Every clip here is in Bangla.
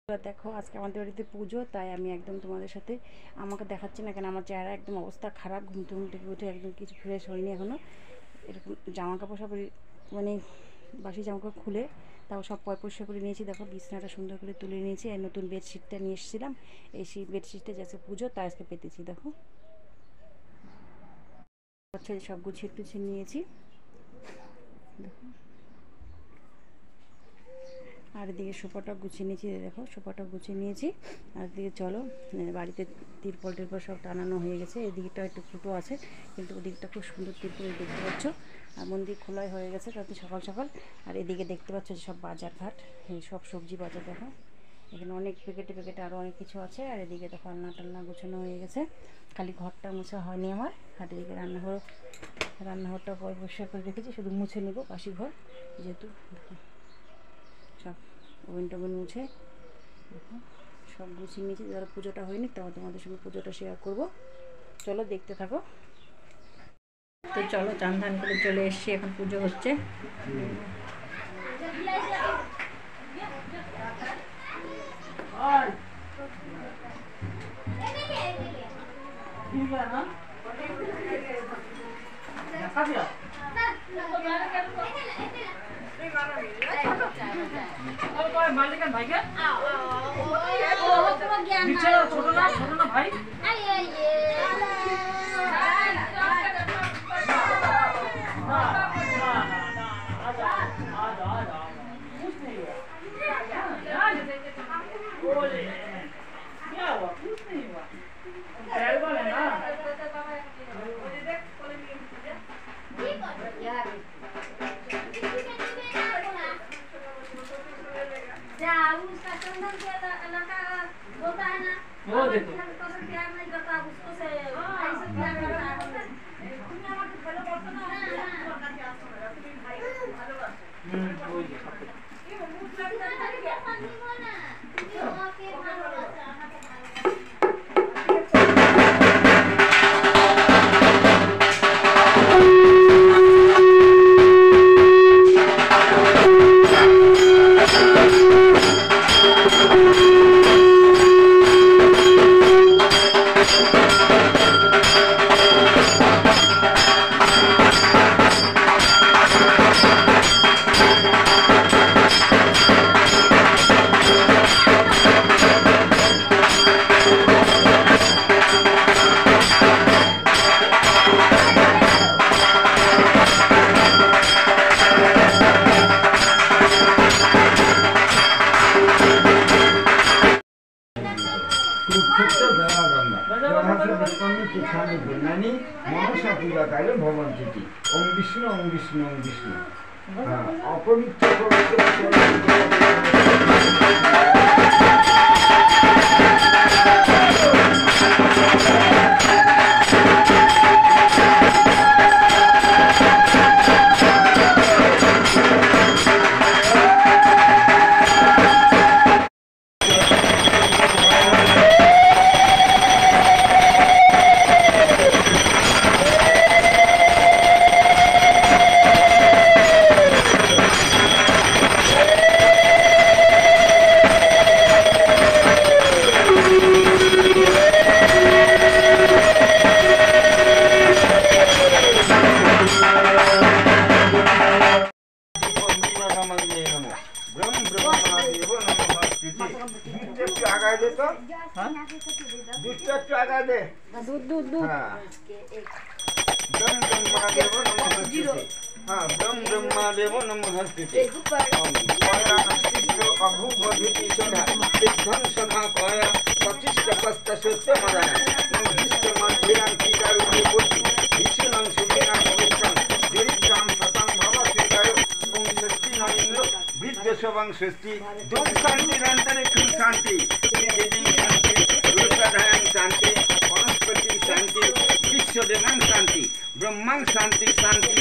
দেখো আজকে আমাদের বাড়িতে পুজো, তাই আমি একদম তোমাদের সাথে আমাকে দেখাচ্ছি না কেন, আমার চেহারা একদম অবস্থা খারাপ। ঘুম থেকে উঠে একদম কিছু ফ্রেশ হয়নি এখনও। এরকম জামা কাপড় সব মানে বাসি জামা কাপড় খুলে তাও সব পরিষ্কার করে নিয়েছি। দেখো বিছনাটা সুন্দর করে তুলে নিয়েছি, আর নতুন বেডশিটটা নিয়ে এসেছিলাম। এই বেডশিটটা যাচ্ছে পুজো, তাই আজকে পেতেছি। দেখো আচ্ছা, সব গুছিয়ে টুছিয়ে নিয়েছি। দেখো আর এদিকে সোফাটা গুছিয়ে নিয়েছি। দেখো সোফাটা গুছিয়ে নিয়েছি। আর এদিকে চলো, বাড়িতে তিরপল সব টানানো হয়ে গেছে। এদিকটা একটু ফুটো আছে, কিন্তু ওদিকটা খুব সুন্দর তিরপল দেখতে পাচ্ছ। আর মন্দির খোলাই হয়ে গেছে তাতে সকাল সকাল। আর এদিকে দেখতে পাচ্ছ যে সব বাজার ঘাট, এই সব সবজি বাজার। দেখো এখানে অনেক প্যাকেটে আরও অনেক কিছু আছে। আর এদিকে দেখো রান্না গোছানো হয়ে গেছে, খালি ঘরটা মুছা হয়নি আমার। আর এদিকে রান্নাঘরটা পরিষ্কার করে রেখেছি, শুধু মুছে নেবো বাসি ঘর যেহেতু। সব ওভেন টোভেন মুছে দেখো সব গুছিয়ে নিয়েছি। যারা পুজোটা হয়নি তাও তোমাদের সঙ্গে পুজোটা শেয়ার করব। চলো দেখতে থাকো। তো চলো, চান ধান করে চলে এসছি, এখন পুজো হচ্ছে। ভাইকে ছোট না ভাই वो देखो মনসা পূজা কালে ভবন চিঠি ওম বিষ্ণু ওম বিষ্ণু ওম বিষ্ণু অপবিত্র षष्ठी दुख शांति अंतरिक्ष शांति शांति वनस्पति शांति विश्वदेवांग शांति ब्रह्मांग शांति शांति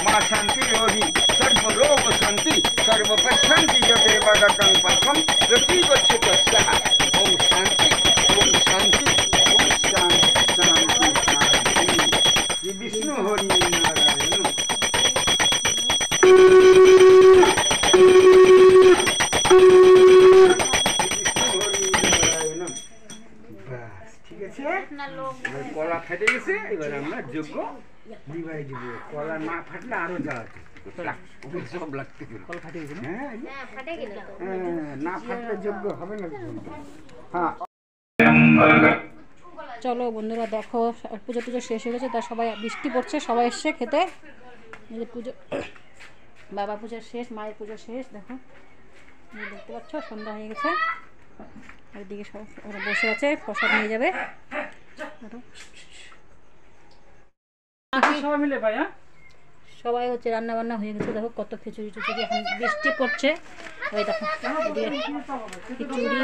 माँ शांति योगी सर्वरोग शांति सर्वपक्षांति जदेवगतं पथम प्रतिगच्छति तस्याः ओम शांति ओम शांति ओम शांति शांति शांति। विष्णु हरि नारायण। এবার কলা ফেটে গেছে, এবার আমরা যোগ্য নিভাই দিব। কলা না ফাটলে আরো জ্বালাতে সব লাগতে গেল। হ্যাঁ না ফাটলে যোগ্য হবে না। হ্যাঁ চলো বন্ধুরা দেখো পুজো টুজো শেষ হয়ে গেছে, তা সবাই বৃষ্টি পড়ছে, সবাই এসছে খেতে। এই যে পুজো, বাবা পুজো শেষ, মায়ের পুজো শেষ, দেখো দেখতে পাচ্ছ সন্ধ্যা হয়ে গেছে। আর এদিকে সব ওরা বসে আছে, প্রসাদ নিয়ে যাবে। সবাই মিলে ভাই। হ্যাঁ সবাই হচ্ছে রান্না বান্না হয়ে গেছে, দেখো কত খিচুড়ি টিচুড়ি, এখন বৃষ্টি পড়ছে। ওই দেখো এদিকে খিচুড়ি,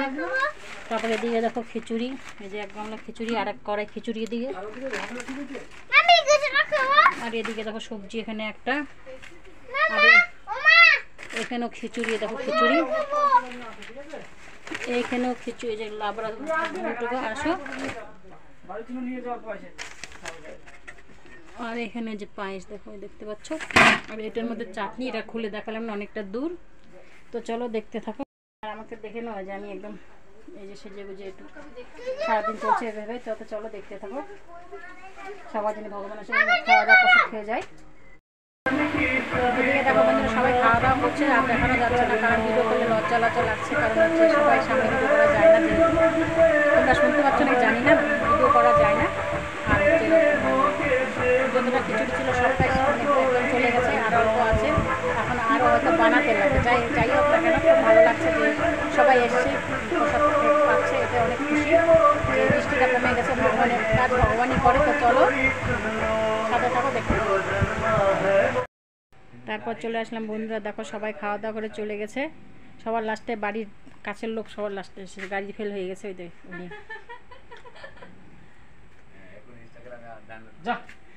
তারপরে এদিকে দেখো খিচুড়ি, এই যে এক গামলা খিচুড়ি, আর এক কড়াই খিচুড়ি এদিকে। আর এদিকে দেখো সবজি এখানে একটা, আর এখানেও খিচুড়ি, দেখো খিচুড়ি, এইখানেও খিচুড়ি, যে লাবড়া আসো। আর এখানে যে পায়েস দেখো দেখতে পাচ্ছ, আর এটার মধ্যে চাটনি, এটা খুলে দেখালাম না, অনেকটা দূর। তো চলো দেখতে থাকো। আর আমাকে দেখে নেওয়া যে আমি একদম এই যে সেজে গুজে একটু সারাদিন চলছে এভাবে। তো চলো দেখতে থাকো, সবাই যেন ভগবানের সঙ্গে খাওয়া দাওয়া করে খেয়ে যায়। এদিকে দেখো বন্ধুরা সবাই খাওয়া দাওয়া করছে, আর দেখানো যাচ্ছে না, কারণ ভিডিও করলে লজ্জা লজ্জা লাগছে, কারণ হচ্ছে সবাই সামনে ভিডিও করা যায় না, যেহেতু তোমরা শুনতে পাচ্ছ না জানি না, ভিডিও করা যায় না। আর হচ্ছে যতটা খিচুড়ি ছিল সবটাই একদম চলে গেছে, আর অল্প আছে, এখন আরও হয়তো বানাতে লাগে। যাই হোক না কেন, খুব ভালো লাগছে যে সবাই এসছে, প্রসাদ পাচ্ছে, এতে অনেক খুশি যে বৃষ্টিটা কমে গেছে, ভগবানের কাজ ভগবানই করে। তো চলো সাথে থাকো দেখতে। তারপর চলে আসলাম বন্ধুরা, দেখো সবাই খাওয়া দাওয়া করে চলে গেছে, সবার লাস্টে বাড়ির কাছের লোক সবার লাস্টে এসে, গাড়ি ফেল হয়ে গেছে ওই যে উনি।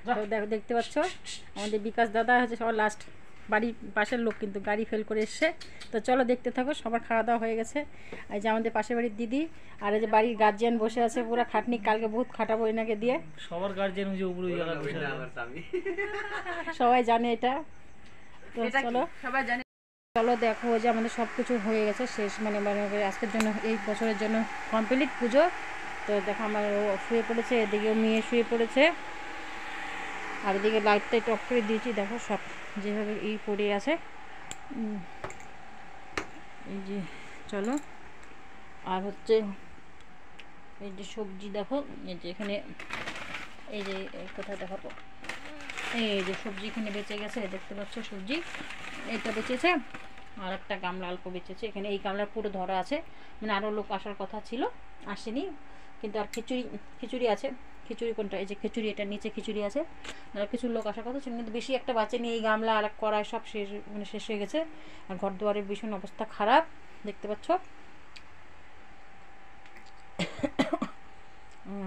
তো দেখো দেখতে পাচ্ছ আমাদের বিকাশ দাদা হচ্ছে সবার লাস্ট, বাড়ির পাশের লোক কিন্তু গাড়ি ফেল করে এসছে। তো চলো দেখতে থাকো, সবার খাওয়া দাওয়া হয়ে গেছে। এই যে আমাদের পাশের বাড়ির দিদি, আর এই যে বাড়ির গার্জিয়ান বসে আছে, পুরো খাটনি, কালকে বহুত খাটাবো এনাকে দিয়ে। সবার গার্জিয়ান যে উপরে সবাই জানে এটা। তো চলো সবাই জানে। চলো দেখো যে আমাদের সব কিছু হয়ে গেছে শেষ, মানে আজকের জন্য, এই বছরের জন্য কমপ্লিট পুজো। তো দেখো আমার শুয়ে পড়েছে, এদিকেও মেয়ে শুয়ে পড়েছে, আর এদিকে লাইটটা একটু অফ করে দিয়েছি, দেখো সব যেভাবে এই পড়ে আছে। এই যে চলো, আর হচ্ছে এই যে সবজি দেখো, এই যে এখানে, এই যে কোথায় দেখাবো, এই যে সবজি এখানে বেঁচে গেছে, দেখতে পাচ্ছ সবজি এইটা বেঁচেছে, আর একটা গামলা অল্প বেঁচেছে। এখানে এই গামলার পুরো ধরা আছে, মানে আরও লোক আসার কথা ছিল, আসেনি, কিন্তু আর খিচুড়ি আছে। খিচুড়ি কোনটা, এই যে খিচুড়ি, এটা নিচে খিচুড়ি আছে, আর কিছু লোক আসার কথা ছিল, কিন্তু বেশি একটা বাঁচেনি। এই গামলা আর কড়াই সব শেষ, মানে শেষ হয়ে গেছে। আর ঘর দুয়ারের ভীষণ অবস্থা খারাপ, দেখতে পাচ্ছ।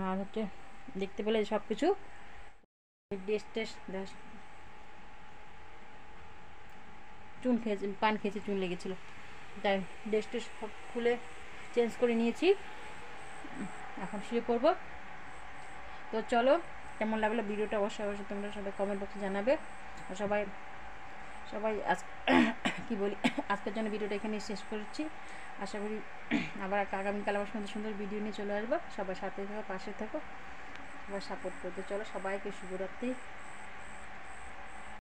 আর হচ্ছে দেখতে পেলে সব কিছু ড্রেস টেস, চুন খেয়েছে, পান খেয়েছে, চুন লেগেছিলো, তাই ড্রেস টেস সব খুলে চেঞ্জ করে নিয়েছি, এখন শুয়ে পড়বো। তো চলো কেমন লাগলো ভিডিওটা অবশ্যই তোমরা সবাই কমেন্ট বক্সে জানাবে। আর সবাই আজ কী বলি, আজকের জন্য ভিডিওটা এখানে শেষ করছি। আশা করি আবার আগামীকাল আবার সুন্দর সুন্দর ভিডিও নিয়ে চলে আসবো। সবাই সাথে থাকো, পাশে থাকো, সবাই সাপোর্ট করতে। চলো সবাইকে শুভরাত্রি।